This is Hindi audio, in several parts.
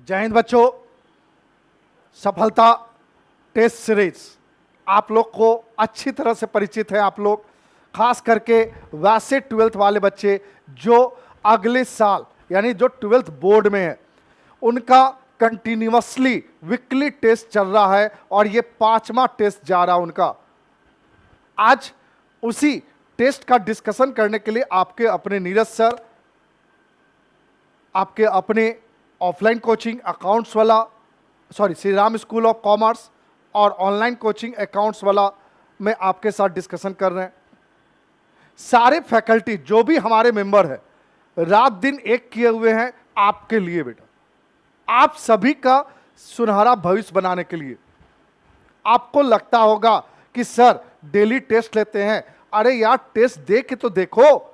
जय हिंद बच्चों। सफलता टेस्ट सीरीज आप लोग को अच्छी तरह से परिचित है। आप लोग खास करके वैसे 12th वाले बच्चे जो अगले साल यानी जो 12th बोर्ड में है उनका कंटिन्यूअसली वीकली टेस्ट चल रहा है और ये 5वां टेस्ट जा रहा है उनका। आज उसी टेस्ट का डिस्कशन करने के लिए आपके अपने नीरज सर, आपके अपने ऑफलाइन कोचिंग अकाउंट्स वाला Shri Ram school of commerce और ऑनलाइन कोचिंग अकाउंट्स वाला में आपके साथ डिस्कशन कर रहे हैं। सारे फैकल्टी जो भी हमारे मेंबर है रात दिन एक किए हुए हैं आपके लिए बेटा, आप सभी का सुनहरा भविष्य बनाने के लिए। आपको लगता होगा कि सर डेली टेस्ट लेते हैं, अरे यार टेस्ट दे के तो देखो,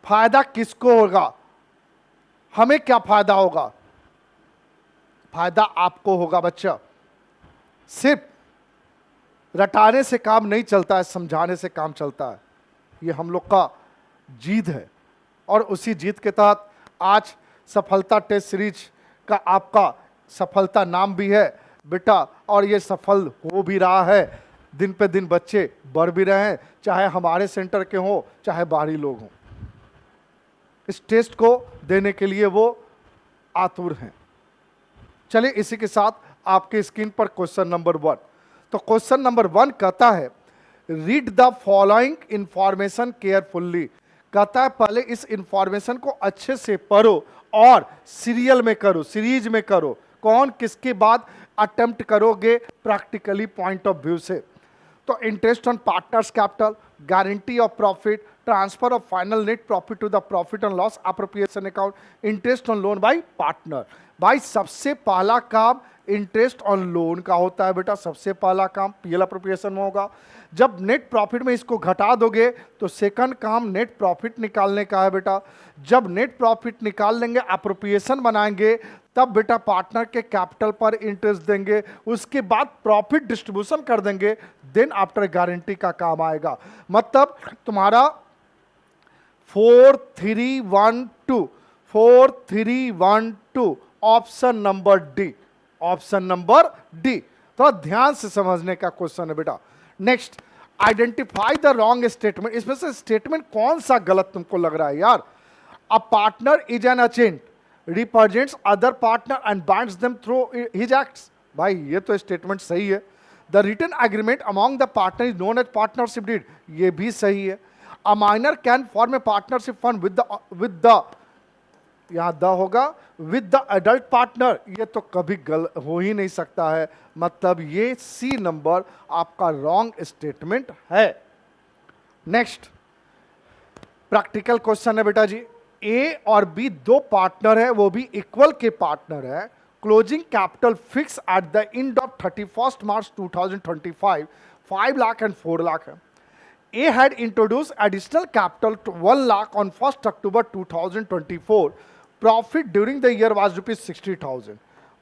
फायदा किसको होगा, हमें क्या फायदा होगा? फायदा आपको होगा बच्चा। सिर्फ रटाने से काम नहीं चलता है, समझाने से काम चलता है। ये हम लोग का जीत है और उसी जीत के तहत आज सफलता टेस्ट सीरीज का आपका सफलता नाम भी है बेटा, और ये सफल हो भी रहा है। दिन पे दिन बच्चे बढ़ भी रहे हैं, चाहे हमारे सेंटर के हों चाहे बाहरी लोग हों। इस टेस्ट को देने के लिए वो आतुर हैं। चलिए इसी के साथ आपके स्क्रीन पर क्वेश्चन नंबर 1। तो क्वेश्चन नंबर 1 कहता है read the following information carefully. कहता है पहले इस इंफॉर्मेशन को अच्छे से पढ़ो और सीरियल में करो, सीरीज में करो। कौन किसके बाद अटेम्प्ट करोगे प्रैक्टिकली पॉइंट ऑफ व्यू से। तो interest on partners capital, guarantee of profit, transfer of final net profit to the profit and loss appropriation account, interest on loan by partner. भाई सबसे पहला काम इंटरेस्ट ऑन लोन का होता है बेटा, सबसे पहला काम पीएल अप्रोप्रिएशन में होगा। जब नेट प्रॉफिट में इसको घटा दोगे तो सेकंड काम नेट प्रॉफिट निकालने का है बेटा। जब नेट प्रॉफिट निकाल लेंगे अप्रोप्रिएशन बनाएंगे तब बेटा पार्टनर के कैपिटल पर इंटरेस्ट देंगे, उसके बाद प्रॉफिट डिस्ट्रीब्यूशन कर देंगे, देन आफ्टर गारंटी का काम आएगा। मतलब तुम्हारा 4312 option number D, option number D. थोड़ा ध्यान से समझने का क्वेश्चन है बेटा। Next, identify the wrong statement. इसमें से स्टेटमेंट कौन सा गलत तुमको लग रहा है यार? A partner is an agent represents other partner and binds them through his acts. भाई ये तो स्टेटमेंट सही है। The written agreement among the partner is known as partnership deed, ये भी सही है। A minor can form a partnership fund with the यहां द होगा विद द एडल्ट पार्टनर, ये तो कभी हो ही नहीं सकता है। मतलब ये सी नंबर आपका रॉन्ग स्टेटमेंट है। नेक्स्ट प्रैक्टिकल क्वेश्चन है बेटा जी। ए और बी दो पार्टनर है, वो भी इक्वल के पार्टनर है। Closing capital fix eight the end of 31 March 2025 5 lakh and 4 lakh है। A had introduced additional capital to 1 lakh on 1st October 2024. Profit during the year was rupees 60,000.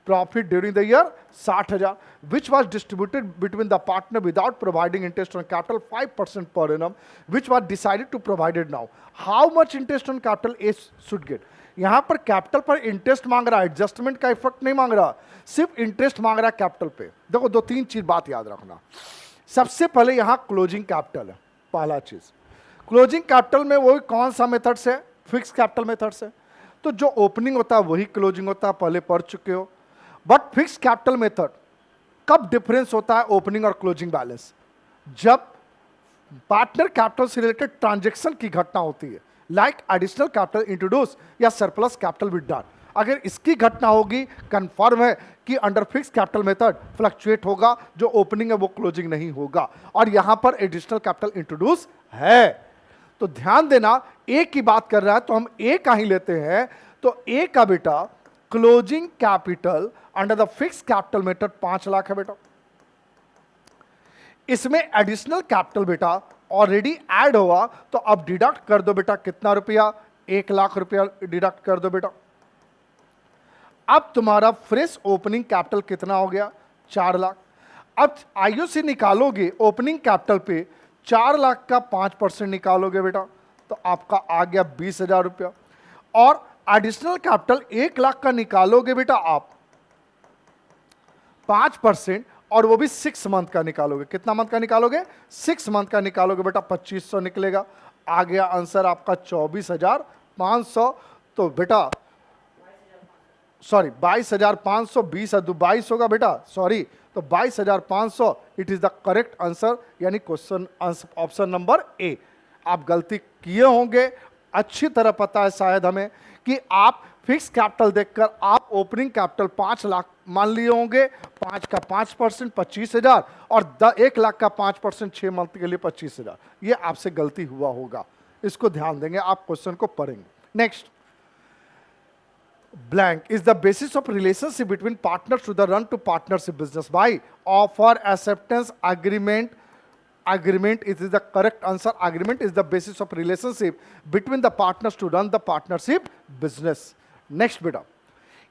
Profit during the year 60,000, which was distributed between the partner without providing interest on capital 5% per annum, which was decided to provided now. How much interest on capital A should get? यहाँ पर कैपिटल पर इंटरेस्ट मांग रहा है, एडजस्टमेंट का इफेक्ट नहीं मांग रहा, सिर्फ इंटरेस्ट मांग रहा है कैपिटल पे। देखो 2-3 चीज बात याद रखना। सबसे पहले यहाँ क्लोजिंग कैपिटल है, पहला चीज। क्लोजिंग कैपिटल में वही कौन सा मेथड से? फिक्स कैपिटल मेथड से। तो जो ओपनिंग होता है वही क्लोजिंग होता है, पहले पढ़ चुके हो। बट फिक्स कैपिटल मेथड कब डिफरेंस होता है ओपनिंग और क्लोजिंग बैलेंस? जब पार्टनर कैपिटल से रिलेटेड ट्रांजैक्शन की घटना होती है, लाइक एडिशनल कैपिटल इंट्रोड्यूस या सरप्लस कैपिटल विथड्रॉल। अगर इसकी घटना होगी कंफर्म है कि under fix capital method fluctuate होगा, जो ओपनिंग है वो क्लोजिंग नहीं होगा। और यहां पर एडिशनल कैपिटल इंट्रोड्यूस है। तो ध्यान देना, ए की बात कर रहा है तो हम ए का ही लेते हैं। तो ए का बेटा closing capital under the fix capital method 5 lakh है बेटा। इसमें एडिशनल कैपिटल बेटा ऑलरेडी ऐड हुआ, तो अब डिडक्ट कर दो बेटा कितना रुपया? 1 लाख रुपया डिडक्ट कर दो बेटा। अब तुम्हारा फ्रेश ओपनिंग कैपिटल कितना हो गया? 4 लाख। अब आईओसी निकालोगे ओपनिंग कैपिटल पे 4 लाख का 5% निकालोगे बेटा, तो आपका आ गया 20,000 रुपया। और एडिशनल कैपिटल 1,00,000 का निकालोगे बेटा आप 5%, और वो भी 6 मंथ का निकालोगे। कितना मंथ का निकालोगे? 6 मंथ का निकालोगे बेटा 2500 निकलेगा। आ गया आंसर आपका 24,500। तो बेटा सॉरी 22,500, 20 होगा बेटा, सॉरी, तो 22,500 it is the correct answer, यानी क्वेश्चन ऑप्शन नंबर ए। आप गलती किए होंगे, अच्छी तरह पता है शायद हमें कि आप फिक्स कैपिटल देखकर आप ओपनिंग कैपिटल 5 लाख मान लिए होंगे, 5 का 5% 25,000, और 1,00,000 का 5% 6 मंथ के लिए 25,000। ये आपसे गलती हुआ होगा, इसको ध्यान देंगे, आप क्वेश्चन को पढ़ेंगे। Next, blank is the basis of relationship between partners to the run to partnership business by offer acceptance agreement. Agreement is the correct answer. Agreement is the basis of relationship between the partners to run the partnership business. Next beta,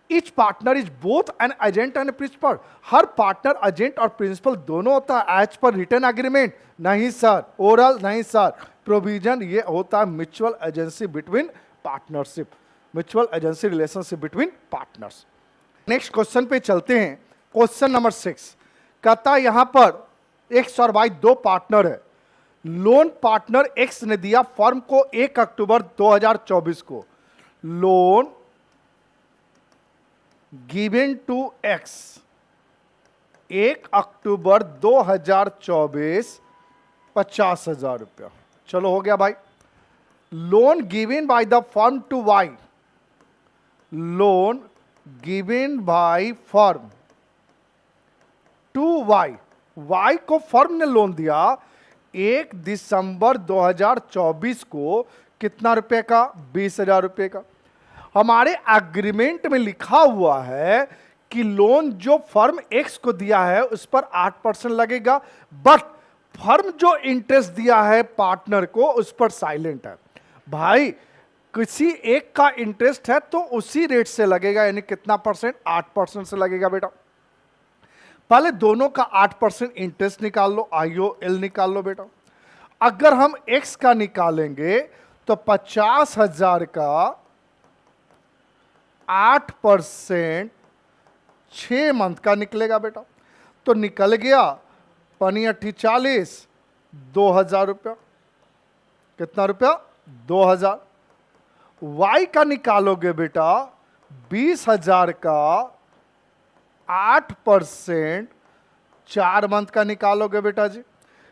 each partner is both an agent and a principal. Her partner agent और प्रिंसिपल दोनों होता है एज पर रिटर्न एग्रीमेंट? नहीं सर। ओरल? नहीं सर। प्रोविजन ये होता है mutual agency between partnership, mutual agency relationship between partners. Next question पे चलते हैं। क्वेश्चन नंबर 6 कहता है यहां पर एक्स और वाई दो पार्टनर है। लोन पार्टनर एक्स ने दिया फर्म को 1 अक्टूबर 2024 को loan given to X, 1 October 2024 50,000 रुपया। चलो हो गया भाई। Loan given by the firm to Y, loan given by firm to Y, Y को फर्म ने लोन दिया 1 दिसंबर 2024 को कितना रुपए का? 20,000 रुपए का। हमारे एग्रीमेंट में लिखा हुआ है कि लोन जो फर्म एक्स को दिया है उस पर 8% लगेगा, बट फर्म जो इंटरेस्ट दिया है पार्टनर को उस पर साइलेंट है। भाई किसी एक का इंटरेस्ट है तो उसी रेट से लगेगा, यानी कितना परसेंट? 8% से लगेगा बेटा। पहले दोनों का 8% इंटरेस्ट निकाल लो, IOL निकाल लो बेटा। अगर हम एक्स का निकालेंगे तो 50,000 का 8% 6 मंथ का निकलेगा बेटा। तो निकल गया 5×8 = 2,000 रुपया। कितना रुपया? 2,000। वाई का निकालोगे बेटा 20,000 का 8% 4 मंथ का निकालोगे बेटा जी।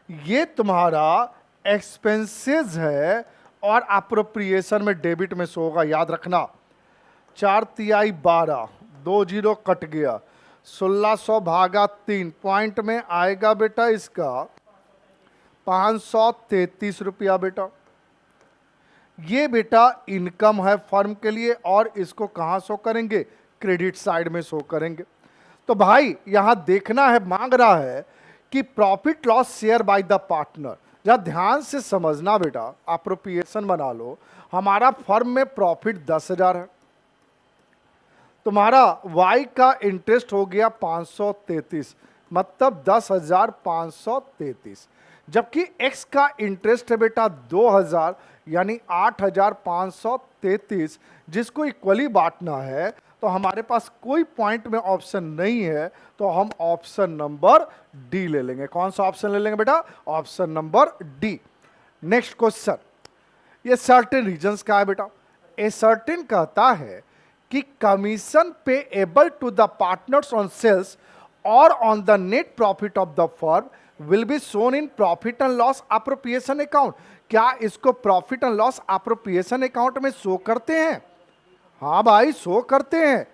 ये तुम्हारा एक्सपेंसेस है और अप्रोप्रिएशन में डेबिट में शो होगा, याद रखना। 4 तिहाई 12, 2 जीरो कट गया, 1600 भागा 3 पॉइंट में आएगा बेटा इसका 533 रुपया बेटा। ये बेटा इनकम है फर्म के लिए, और इसको कहां शो करेंगे? क्रेडिट साइड में शो करेंगे। तो भाई यहां देखना है, मांग रहा है कि profit loss share by the partner. जरा ध्यान से समझना बेटा, अप्रोप्रिएशन बना लो। हमारा फर्म में प्रॉफिट 10,000 है, तुम्हारा वाई का इंटरेस्ट हो गया 533, मतलब 10,533, जबकि एक्स का इंटरेस्ट है बेटा 2,000, यानी 8,533, जिसको इक्वली बांटना है। तो हमारे पास कोई पॉइंट में ऑप्शन नहीं है, तो हम ऑप्शन नंबर डी ले लेंगे। कौन सा ऑप्शन ले लेंगे बेटा? Option number D. Next question, ये सर्टेन रीजंस का है बेटा। ए सर्टेन कहता है कि commission payable to the partners on sales और on the net profit of the firm will be shown in profit and loss appropriation account. क्या इसको profit and loss appropriation account में शो करते हैं? हाँ भाई शो करते हैं।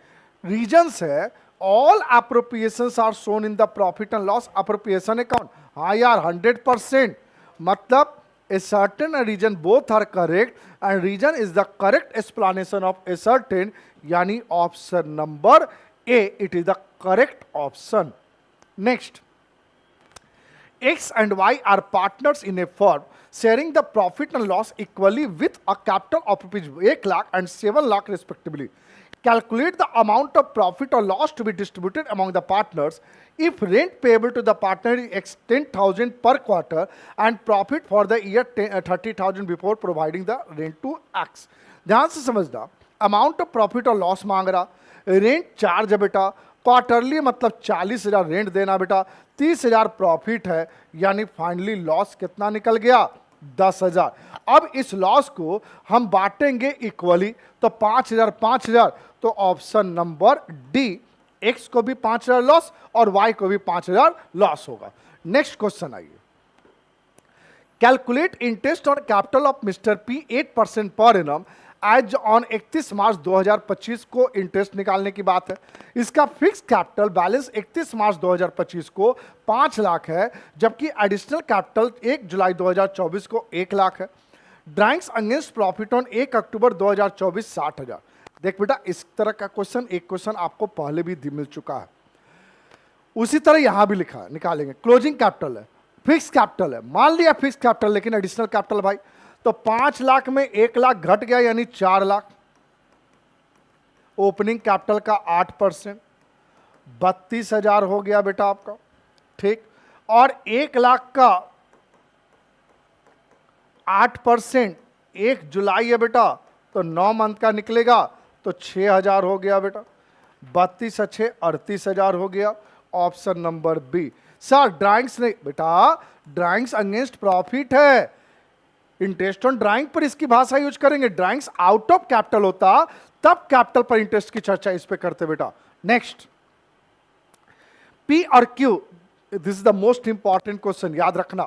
रीजंस है all appropriations are shown in the profit and loss appropriation account. हाँ यार 100%, मतलब a certain and region both are correct and region is the correct explanation of a certain, यानी option number A it is the correct option. Next, X and Y are partners in a firm sharing the profit and loss equally with a capital of rupees 1 lakh and 7 lakh respectively. Calculate the amount of profit or loss to be distributed among the partners if rent payable to the partner is 10,000 per quarter and profit for the year 30,000 before providing the rent to X. ध्यान से समझना, अमाउंट ऑफ प्रॉफिट और लॉस मांग रहा, रेंट चार्ज है बेटा, क्वार्टरली मतलब 40,000 रेंट देना बेटा, 30,000 प्रॉफिट है, यानी फाइनली लॉस कितना निकल गया 10,000। अब इस लॉस को हम बांटेंगे इक्वली, तो 5,000 5,000, तो ऑप्शन नंबर डी, एक्स को भी 5,000 लॉस और वाई को भी 5,000 लॉस होगा। नेक्स्ट क्वेश्चन आइए, calculate interest on capital of mister P 8% per annum as on 31 March 2025 को इंटरेस्ट निकालने की बात है। इसका फिक्स कैपिटल बैलेंस 31 मार्च 2025 को 5 लाख है, जबकि एडिशनल कैपिटल 1 जुलाई 2024 को 1 लाख है। Drawings against profit on 1 October 2024 60,000। देख बेटा, इस तरह का क्वेश्चन एक क्वेश्चन आपको पहले भी मिल चुका है, उसी तरह यहां भी लिखा है, निकालेंगे। क्लोजिंग कैपिटल है, फिक्स कैपिटल है, मान लिया फिक्स कैपिटल, लेकिन एडिशनल कैपिटल भाई, तो 5 लाख में 1 लाख घट गया यानी 4 लाख। ओपनिंग कैपिटल का 8%, 32,000 हो गया बेटा आपका, ठीक। और 1 लाख का 8% 1 जुलाई है बेटा, तो 9 मंथ का निकलेगा, तो 6,000 हो गया बेटा, 32 अच्छे 38,000 हो गया। Option number B. Sir drawings नहीं बेटा, ड्राइंग्स अगेंस्ट प्रॉफिट है, इंटरेस्ट ऑन ड्राइंग पर इसकी भाषा यूज करेंगे। ड्राइंग्स आउट ऑफ कैपिटल होता तब कैपिटल पर इंटरेस्ट की चर्चा इस पे करते बेटा। नेक्स्ट, पी और Q, this is the most important question, याद रखना।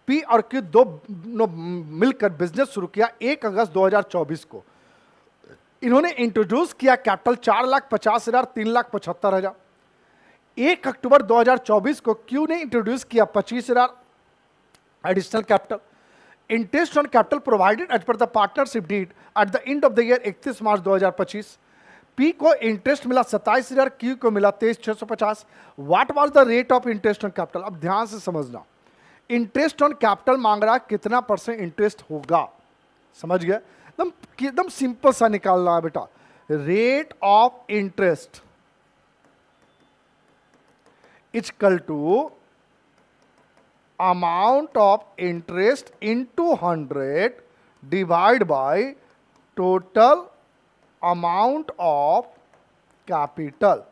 पी और क्यू दो मिलकर बिजनेस शुरू किया 1 अगस्त 2024 को। इन्होंने इंट्रोड्यूस किया कैपिटल 4,50,000, 3,75,000। 1 अक्टूबर 2024 को क्यू ने इंट्रोड्यूस किया 25,000 additional capital. Interest on capital provided as per the partnership deed at the end of the year 31 March 2025। P को इंटरेस्ट मिला 27,000, क्यू को मिला 23,650। What was the rate of interest on capital? अब ध्यान से समझना, इंटरेस्ट ऑन कैपिटल मांग रहा है, कितना % इंटरेस्ट होगा, समझ गए? एकदम सिंपल सा निकालना है बेटा। Rate of interest equal to amount of interest into 100 divide by total amount of capital।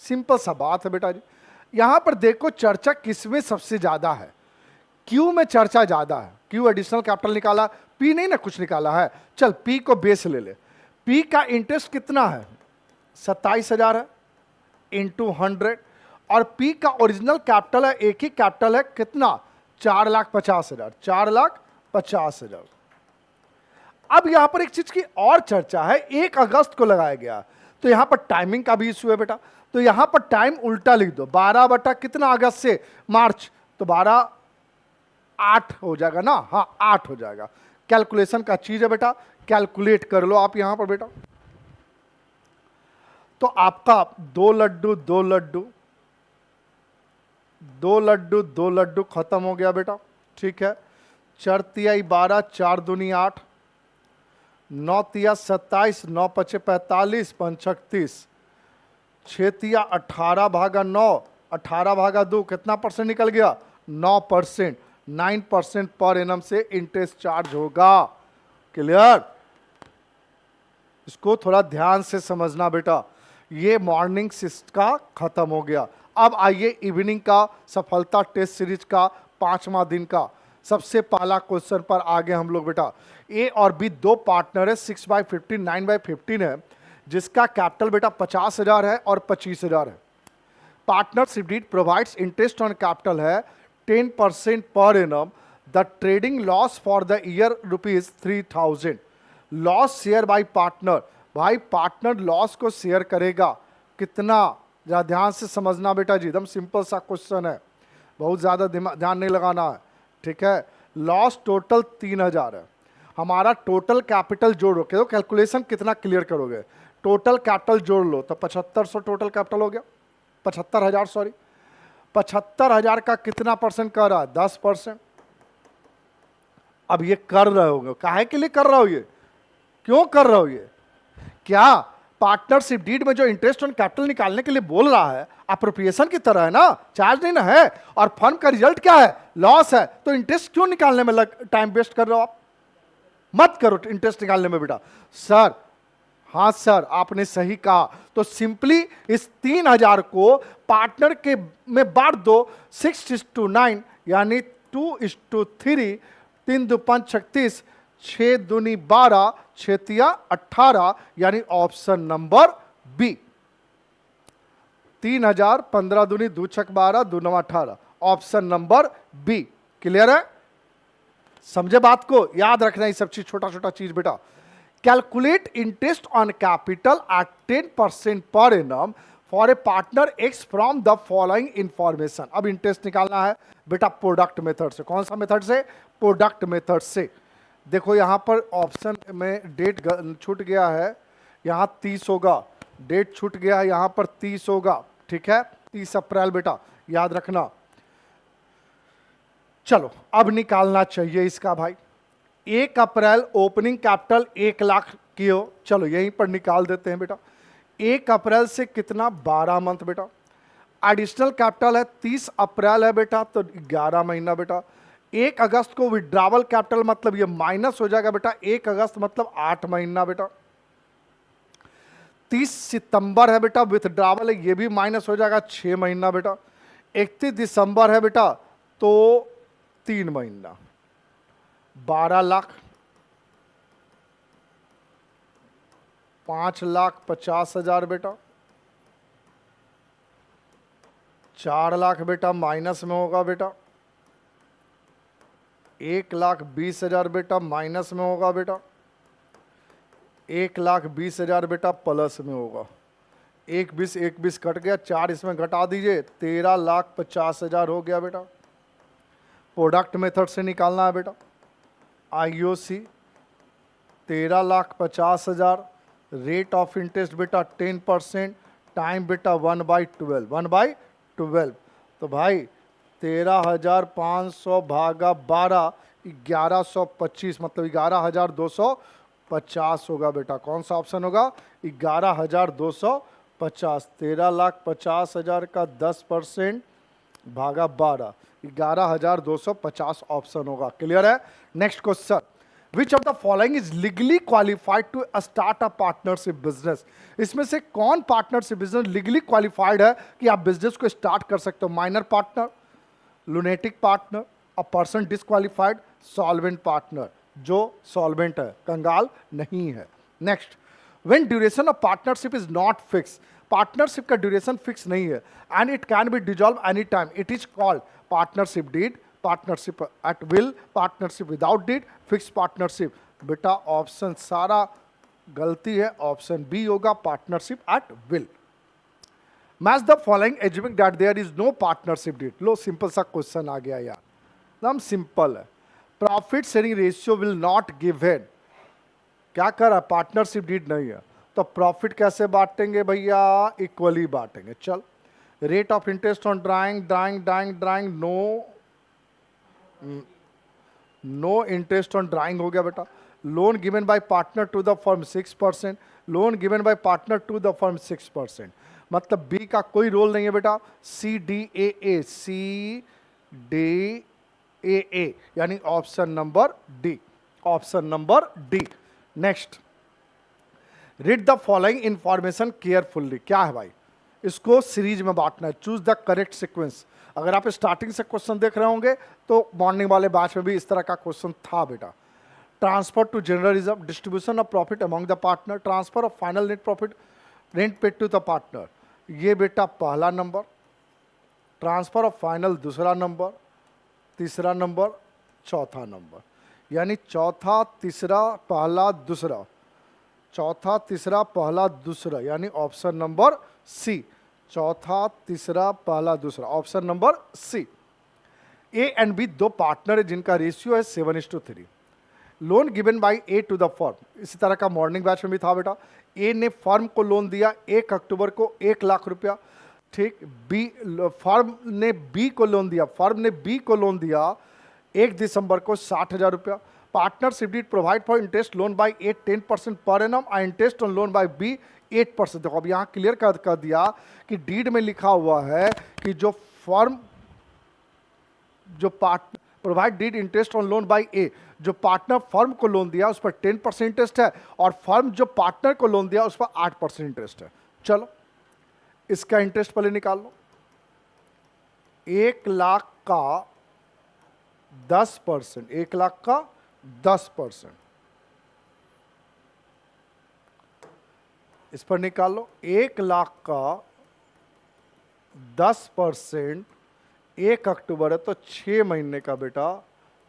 Simple सा बात है बेटा जी। यहां पर देखो चर्चा किसमें सबसे ज्यादा है, क्यू में चर्चा ज्यादा है। क्यू एडिशनल कैपिटल निकाला, पी नहीं ना कुछ निकाला है। चल पी को बेस ले ले, पी का इंटरेस्ट कितना है 27,000 है इंटू 100, और पी का ओरिजिनल कैपिटल है, एक ही कैपिटल है, कितना 4,50,000, 4,50,000। अब यहां पर एक चीज की और चर्चा है, 1 अगस्त को लगाया गया, तो यहां पर टाइमिंग का भी इश्यू है बेटा। तो यहां पर टाइम उल्टा लिख दो, 12 बटा कितना अगस्त से मार्च, तो 12 8 हो जाएगा ना, हाँ 8 हो जाएगा। कैलकुलेशन का चीज है बेटा, कैलकुलेट कर लो आप यहां पर बेटा। तो आपका 2 लड्डू 2 लड्डू 2 लड्डू 2 लड्डू खत्म हो गया बेटा, ठीक है। 4 तियाई 12, 4 दूनी 8, 9 तिया 27, 9 पचे 45, 5 36, 6 तिया 18 भागा 9, 18 भागा 2, कितना % निकल गया 9%। 9% पर एनम से इंटरेस्ट चार्ज होगा। क्लियर? इसको थोड़ा ध्यान से समझना बेटा। ये मॉर्निंग शिफ्ट का खत्म हो गया। अब आइए इवनिंग का सफलता टेस्ट सीरीज का 5वां दिन का सबसे पहला क्वेश्चन पर आगे हम लोग बेटा। ए और बी दो पार्टनर है, 6/15 9/15 है, जिसका कैपिटल बेटा 50,000 है और 25,000 है। Partnership deed provides interest on capital है 10% per annum. The trading loss for the year ₹3,000। Loss share by partner, भाई पार्टनर लॉस को शेयर करेगा कितना, जरा ध्यान से समझना बेटा जी, एकदम सिंपल सा क्वेश्चन है, बहुत ज़्यादा ध्यान नहीं लगाना है, ठीक है। लॉस टोटल 3,000 है, हमारा टोटल कैपिटल जोड़ो, तो कैलकुलेशन कितना क्लियर करोगे, टोटल कैपिटल जोड़ लो तो 7,500 टोटल कैपिटल हो गया, 75,000 सॉरी, 75,000 का कितना % कर रहा है 10%। अब ये कर रहे होगे, काहे के लिए कर रहा हो, ये क्यों कर रहा हो, ये क्या पार्टनरशिप डीड में जो इंटरेस्ट ऑन कैपिटल निकालने के लिए बोल रहा है अप्रोप्रिएशन की तरह है ना, चार्ज नहीं ना है, और फर्म का रिजल्ट क्या है लॉस है, तो इंटरेस्ट क्यों निकालने में टाइम वेस्ट कर रहे हो आप, मत करो इंटरेस्ट निकालने में बेटा। सर हाँ सर, आपने सही कहा। तो सिंपली इस 3000 को पार्टनर के में बांट दो 6:9, यानी 2:3, 3 दो 5 36, 6 दूनी 12, 6 तिया 18, यानी ऑप्शन नंबर बी। 3000, 15 दूनी 2 छक 12, 2 9 18, ऑप्शन नंबर बी। क्लियर है? समझे बात को? याद रखना ये सब चीज, छोटा छोटा चीज बेटा। Calculate interest on capital eight 10% per annum for a partner x from the following information. अब इंटरेस्ट निकालना है बेटा प्रोडक्ट मेथड से। कौन सा मेथड से? प्रोडक्ट मेथड से। देखो यहां पर ऑप्शन में डेट छूट गया है, यहां 30 होगा, डेट छूट गया है, यहां पर 30 होगा। ठीक है, 30 अप्रैल बेटा, याद रखना। चलो अब निकालना चाहिए इसका भाई। 1 अप्रैल ओपनिंग कैपिटल 1 लाख की हो, चलो यहीं पर निकाल देते हैं बेटा। 1 अप्रैल से कितना? 12 मंथ बेटा। एडिशनल कैपिटल है 30 अप्रैल है बेटा, तो 11 महीना बेटा। 1 अगस्त को विड्रावल कैपिटल मतलब ये माइनस हो जाएगा बेटा, 1 अगस्त मतलब 8 महीना बेटा। 30 सितंबर है बेटा, विथड्रावल है, ये भी माइनस हो जाएगा, 6 महीना बेटा। 31 दिसंबर है बेटा, तो 3 महीना। 12 लाख, 5,50,000 बेटा। 4 लाख बेटा माइनस में होगा बेटा। 1,20,000 बेटा माइनस में होगा बेटा। 1,20,000 बेटा प्लस में होगा। 1,20 कट गया, 4 इसमें घटा दीजिए, 13,50,000 हो गया बेटा। प्रोडक्ट मेथड से निकालना है बेटा। आईओसी 13,50,000, रेट ऑफ इंटरेस्ट बेटा 10%, टाइम बेटा 1/12, 1/12। तो भाई 13,500 भागा 12, 1125, मतलब 11,250 होगा बेटा। कौन सा ऑप्शन होगा? 11,250। 13,50,000 का 10% भागा 12, 11,250 ऑप्शन होगा। क्लियर है? Next question, which of the following is legally qualified to start a partnership business? इसमें से कौन पार्टनरशिप बिजनेस लीगली क्वालिफाइड है कि आप बिजनेस को स्टार्ट कर सकते हो? Minor partner, lunatic partner, a person disqualified, solvent partner, जो सॉल्वेंट है, कंगाल नहीं है। Next, when duration of partnership is not fix, partnership का ड्यूरेशन फिक्स नहीं है, and it can be dissolve any time, it is called partnership deed, partnership at will, partnership without deed, fix partnership. बेटा ऑप्शन सारा गलती है, ऑप्शन बी होगा partnership at will. Match the following assuming that there is no partnership deed. लो सिंपल सा क्वेश्चन आ गया यार, एकदम सिंपल है। Profit sharing ratio will not give head, क्या कर रहा है? पार्टनरशिप डीड नहीं है, तो प्रॉफिट कैसे बांटेंगे भैया? इक्वली बांटेंगे। चल, rate of interest on drawing, no interest on drawing हो गया बेटा। Loan given by partner to the firm 6%, loan given by partner to the firm 6%, मतलब बी का कोई रोल नहीं है बेटा। CDAA, CDAA, यानी option number D, option number D. Next, read the following information carefully. क्या है भाई? इसको सीरीज में बांटना है, चूज द करेक्ट सीक्वेंस। अगर आप स्टार्टिंग से क्वेश्चन देख रहे होंगे तो मॉर्निंग वाले बैच में भी इस तरह का क्वेश्चन था बेटा। Transfer to general reserve, distribution of profit among the partner, transfer of final net profit, rent paid to the partner, ये बेटा पहला नंबर। ट्रांसफर ऑफ फाइनल दूसरा नंबर, तीसरा नंबर, चौथा नंबर, यानी चौथा तीसरा पहला दूसरा, चौथा तीसरा पहला दूसरा, यानी ऑप्शन नंबर सी। चौथा तीसरा पहला दूसरा, option number C. A and B दो पार्टनर है जिनका रेशियो है 7:3। Loan given by A to the firm, इसी तरह का मॉर्निंग बैच में भी था बेटा। ए ने फर्म को लोन दिया 1 अक्टूबर को 1 लाख रुपया, ठीक। बी, फर्म ने बी को लोन दिया, फर्म ने बी को लोन दिया 1 दिसंबर को 60,000 रुपया। Partnership deed provide for interest loan by A 10% per annum और interest on loan by B 8%। देखो अब यहाँ क्लियर कर दिया कि डीड में लिखा हुआ है कि जो फर्म, जो provide deed interest on loan by A, जो पार्टनर फर्म को लोन दिया उस पर 10% इंटरेस्ट है, और फर्म जो पार्टनर को लोन दिया उस पर 8% इंटरेस्ट है। चलो इसका इंटरेस्ट पहले निकाल लो। 1 लाख का 10%, 1 लाख का 10%, इस पर निकाल लो। 1 लाख का 10%, 1 अक्टूबर है तो 6 महीने का बेटा,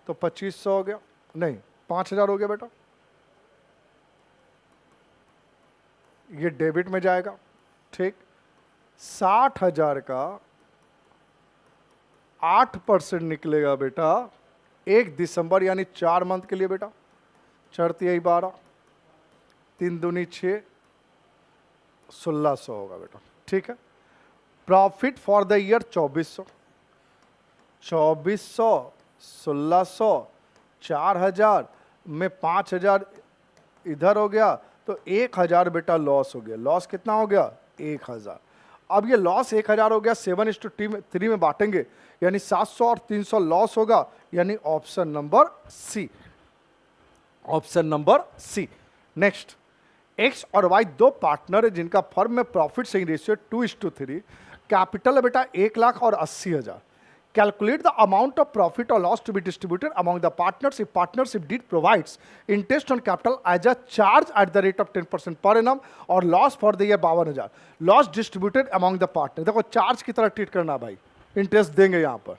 तो 2500 हो गया, नहीं 5000 हो गया बेटा, ये डेबिट में जाएगा। ठीक, 60,000 का 8% निकलेगा बेटा 1 दिसंबर, यानी 4 मंथ के लिए बेटा। 4 तिहाई 12, 3 दूनी 6, 1600 होगा बेटा। ठीक है, प्रॉफिट फॉर द ईयर 2400, 1600, 4000 में 5000 इधर हो गया, तो 1000 बेटा लॉस हो गया। लॉस कितना हो गया? 1000। अब ये लॉस 1000 हो गया, 7:3 में बांटेंगे, यानी 700 और 300 लॉस होगा, यानी option number C, option number C. Next, X और वाई दो पार्टनर है जिनका फर्म में प्रॉफिट शेयरिंग रेशियो 2:3, कैपिटल है बेटा 1 लाख और 80,000। Calculate the amount of profit और loss to be distributed among the partners if partnership deed provides interest on capital as a charge at the rate of 10% per annum, और loss for the year 52,000। Loss distributed among the partner, देखो चार्ज की तरह ट्रीट करना भाई, इंटरेस्ट देंगे यहाँ पर।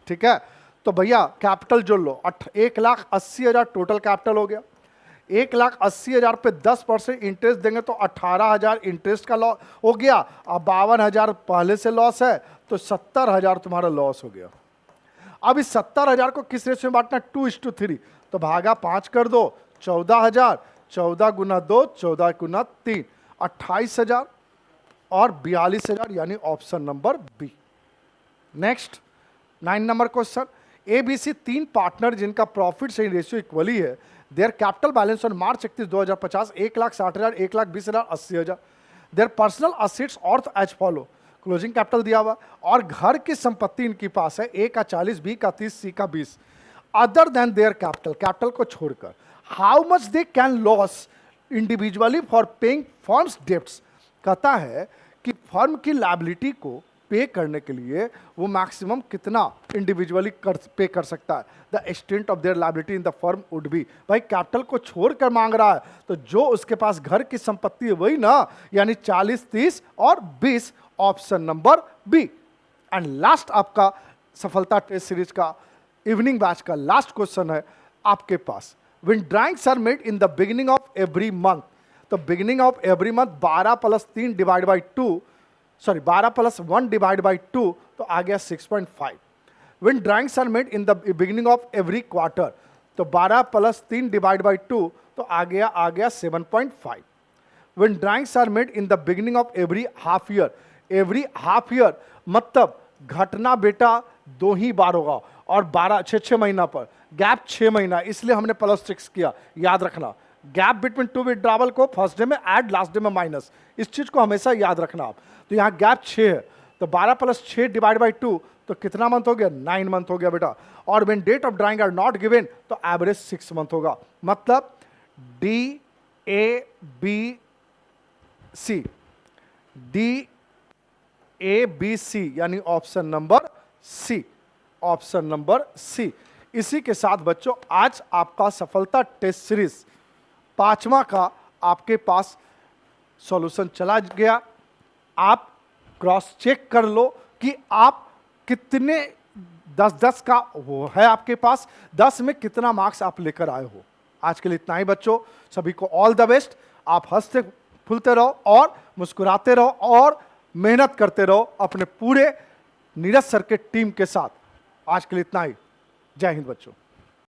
ठीक है, तो भैया कैपिटल जोड़ लो, 1,80,000 टोटल कैपिटल हो गया। 1,80,000 पे 10% इंटरेस्ट देंगे तो 18,000 इंटरेस्ट का लॉस हो गया। अब 52,000 पहले से लॉस है, तो 70,000 तुम्हारा लॉस हो गया। अब इस 70,000 को किस रेशियो में बांटना? 2:3, तो भागा 5 कर दो, 14,000, 14 गुना 2, 14 गुना 3, 28,000 और 42,000, यानी option number B. Next 9 number question, ABC 3 partner जिनका प्रॉफिट शेयरिंग रेशियो इक्वली है, their capital balance on March 31, 2050 1,60,000, 1,20,000, 80,000। Their personal assets worth as follow, closing capital दिया हुआ और घर की संपत्ति इनके पास है, ए का 40, बी का 30, सी का 20। Other than their capital, capital को छोड़कर how much they can loss individually for paying firms debts, कहता है कि फर्म की लायबिलिटी को पे करने के लिए वो मैक्सिमम कितना इंडिविजुअली पे कर सकता है। The extent of their liability in the firm would be, भाई कैपिटल को छोड़कर मांग रहा है, तो जो उसके पास घर की संपत्ति है वही ना, यानी 40, 30 और 20, option number B. And last आपका सफलता टेस्ट सीरीज का इवनिंग बैच का लास्ट क्वेश्चन है आपके पास। When drawings are made in the beginning of every month, तो beginning of every month 12 + 3 divide by 2, sorry 12 + 1 divide by 2, तो आ गया 6.5। When drawings are made in the beginning of every quarter, तो 12 + 3 डिवाइड बाई 2, तो आ गया 7.5। When drawings are made in the beginning of every half year, every half year मतलब घटना बेटा 2 ही बार होगा, और 6 महीना पर, गैप 6 महीना, इसलिए हमने +6 किया। याद रखना, गैप बिटवीन 2 विड्रॉवल को फर्स्ट डे में ऐड, लास्ट डे में माइनस, इस चीज को हमेशा याद रखना आप। तो यहाँ गैप 6 है, तो 12 + 6 डिवाइड बाई 2, तो कितना मंथ हो गया? 9 मंथ हो गया बेटा। और when date of drawing are not given, तो एवरेज 6 मंथ होगा। मतलब DABC, DABC यानी option number C, option number C. इसी के साथ बच्चों आज आपका सफलता टेस्ट सीरीज 5वां का आपके पास सॉल्यूशन चला गया। आप क्रॉस चेक कर लो कि आप कितने 10-10 का वो है आपके पास, 10 में कितना मार्क्स आप लेकर आए हो। आज के लिए इतना ही बच्चों, सभी को ऑल द बेस्ट। आप हंसते फूलते रहो और मुस्कुराते रहो और मेहनत करते रहो अपने पूरे नीरज सर के टीम के साथ। आज के लिए इतना ही। जय हिंद बच्चों।